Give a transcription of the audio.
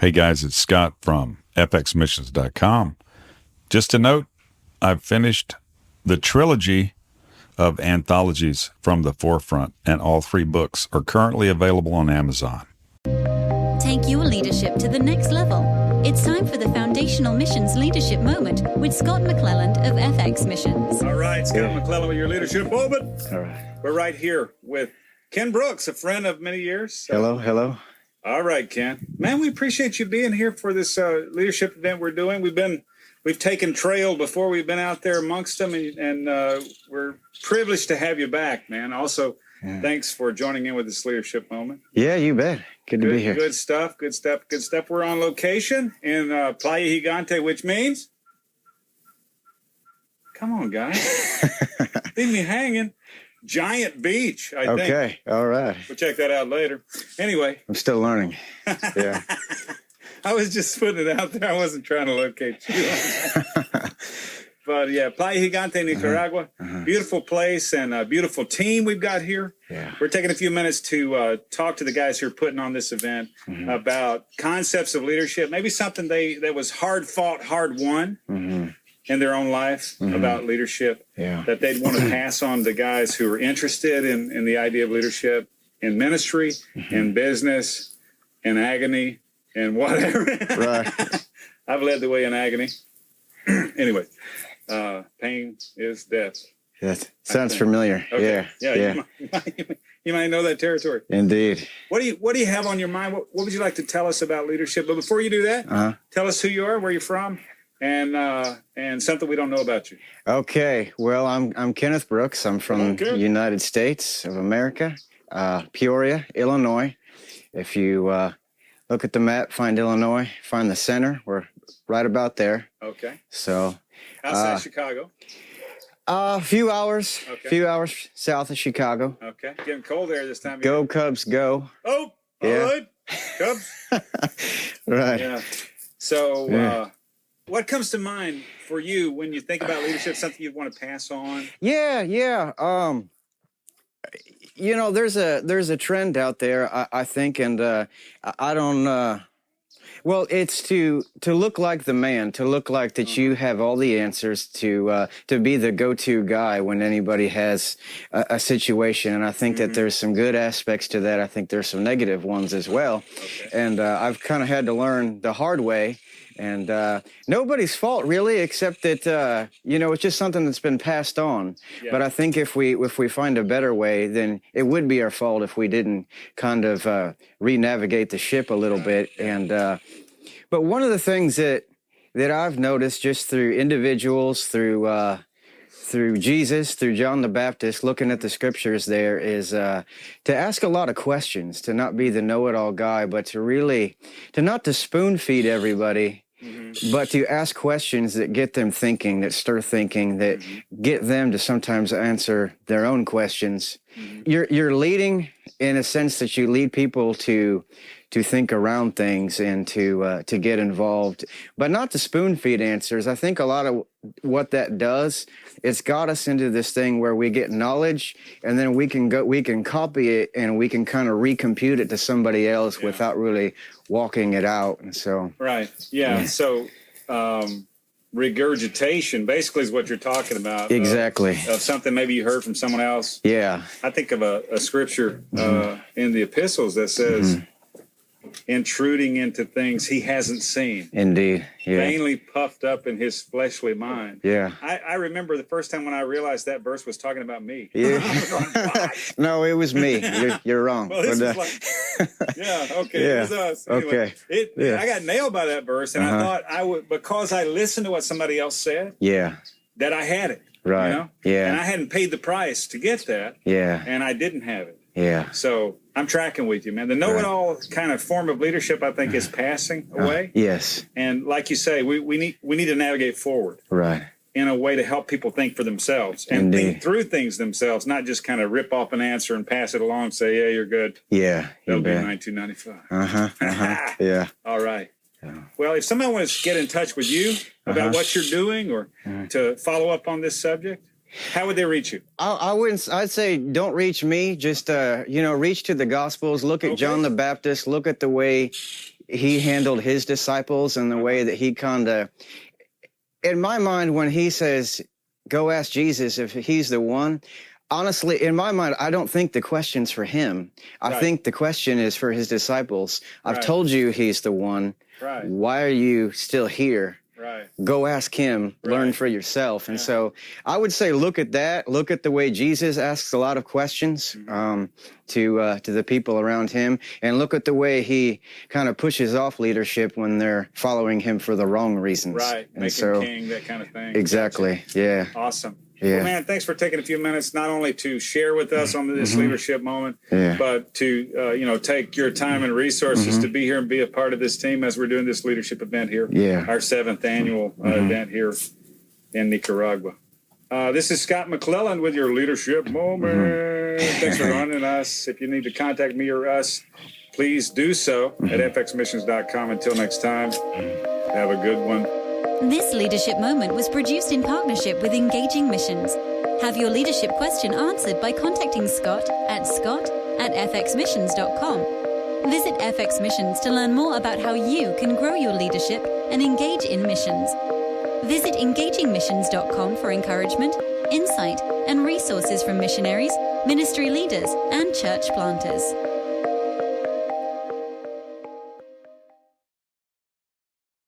Hey guys, it's Scott from fxmissions.com. Just a note, I've finished the trilogy of anthologies from the forefront, and all 3 books are currently available on Amazon. Take your leadership to the next level. It's time for the Foundational Missions Leadership Moment with Scott McClelland of FX Missions. All right, Scott McClelland with your Leadership Moment. All right. We're right here with Ken Brooks, a friend of many years. Hello. All right, Ken. Man, we appreciate you being here for this leadership event we're doing. We've taken trail before. We've been out there amongst them, and we're privileged to have you back, man. Also, thanks for joining in with this leadership moment. Yeah, you bet. Good to be here. Good stuff. We're on location in Playa Gigante, which means, come on, guys, leave me hanging. Giant beach, I think. Okay, all right. We'll check that out later. Anyway. I'm still learning. Yeah. I was just putting it out there. I wasn't trying to locate you. But yeah, Playa Gigante, Nicaragua. Beautiful place and a beautiful team we've got here. Yeah. We're taking a few minutes to talk to the guys who are putting on this event about concepts of leadership, maybe something that was hard fought, hard won in their own life about leadership that they'd want to pass on to guys who are interested in the idea of leadership in ministry, in business, in agony, and whatever. Right. I've led the way in agony. Anyway, pain is death. That sounds familiar. Okay. Yeah. You might know that territory. Indeed. What do you have on your mind? What would you like to tell us about leadership? But before you do that, tell us who you are, where you're from, and something we don't know about you. Okay. Well, I'm Kenneth Brooks. I'm from the United States of America, Peoria, Illinois. If you look at the map, find Illinois, find the center. We're right about there. Okay. So outside Chicago. A few hours south of Chicago. Okay. Getting cold there this time of Go year. Cubs, go. Oh, Yeah. all right. Cubs. Right. Yeah. So what comes to mind for you when you think about leadership, something you'd want to pass on? Yeah. You know, there's a trend out there, I think, and I don't. Well, it's to look like the man, to look like that you have all the answers, to be the go-to guy when anybody has a situation. And I think that there's some good aspects to that. I think there's some negative ones as well. Okay. And I've kind of had to learn the hard way. And nobody's fault, really, except that, it's just something that's been passed on. Yeah. But I think if we find a better way, then it would be our fault if we didn't kind of re-navigate the ship a little bit. And but one of the things that I've noticed just through individuals, through Jesus, through John the Baptist, looking at the scriptures there is to ask a lot of questions, to not be the know-it-all guy, but to not to spoon-feed everybody, but to ask questions that get them thinking, that stir thinking, that get them to sometimes answer their own questions. You're leading in a sense that you lead people to think around things and to get involved, but not to spoon-feed answers. I think a lot of what that does, it's got us into this thing where we get knowledge and then we can copy it and we can kind of recompute it to somebody else without really walking it out. And so So regurgitation basically is what you're talking about. Exactly. Of something maybe you heard from someone else. Yeah. I think of a scripture in the epistles that says, intruding into things he hasn't seen. Indeed. Yeah. Vainly puffed up in his fleshly mind. Yeah. I remember the first time when I realized that verse was talking about me. Yeah. No, it was me. You're wrong. Well, this was like, it was us. Anyway, I got nailed by that verse, and I thought I would, because I listened to what somebody else said, that I had it. Right. You know? Yeah. And I hadn't paid the price to get that. Yeah. And I didn't have it. Yeah. So I'm tracking with you, man. The know-it-all kind of form of leadership, I think, is passing away. Yes. And like you say, we need to navigate forward. Right. In a way to help people think for themselves and think through things themselves, not just kind of rip off an answer and pass it along and say, yeah, you're good. Yeah. That'll be 1995. Yeah. All right. Well, if somebody wants to get in touch with you about what you're doing or to follow up on this subject, how would they reach you? I'd say don't reach me. Just, reach to the Gospels. Look at John the Baptist. Look at the way he handled his disciples and the way that he kind of, in my mind, when he says, go ask Jesus if he's the one, honestly, in my mind, I don't think the question's for him. I think the question is for his disciples. I've told you he's the one. Right. Why are you still here? Right. Go ask him, learn for yourself. And so I would say look at that, look at the way Jesus asks a lot of questions to the people around him, and look at the way he kind of pushes off leadership when they're following him for the wrong reasons. Right, and make so, him king, that kind of thing. Exactly, yeah. Awesome. Yeah. Well, man, thanks for taking a few minutes not only to share with us on this leadership moment, but to take your time and resources to be here and be a part of this team as we're doing this leadership event here. Yeah. Our 7th annual event here in Nicaragua. This is Scott McClelland with your leadership moment. Thanks for joining us. If you need to contact me or us, please do so at fxmissions.com. Until next time, have a good one. This leadership moment was produced in partnership with Engaging Missions. Have your leadership question answered by contacting Scott at fxmissions.com. Visit FX Missions to learn more about how you can grow your leadership and engage in missions. Visit engagingmissions.com for encouragement, insight, and resources from missionaries, ministry leaders, and church planters.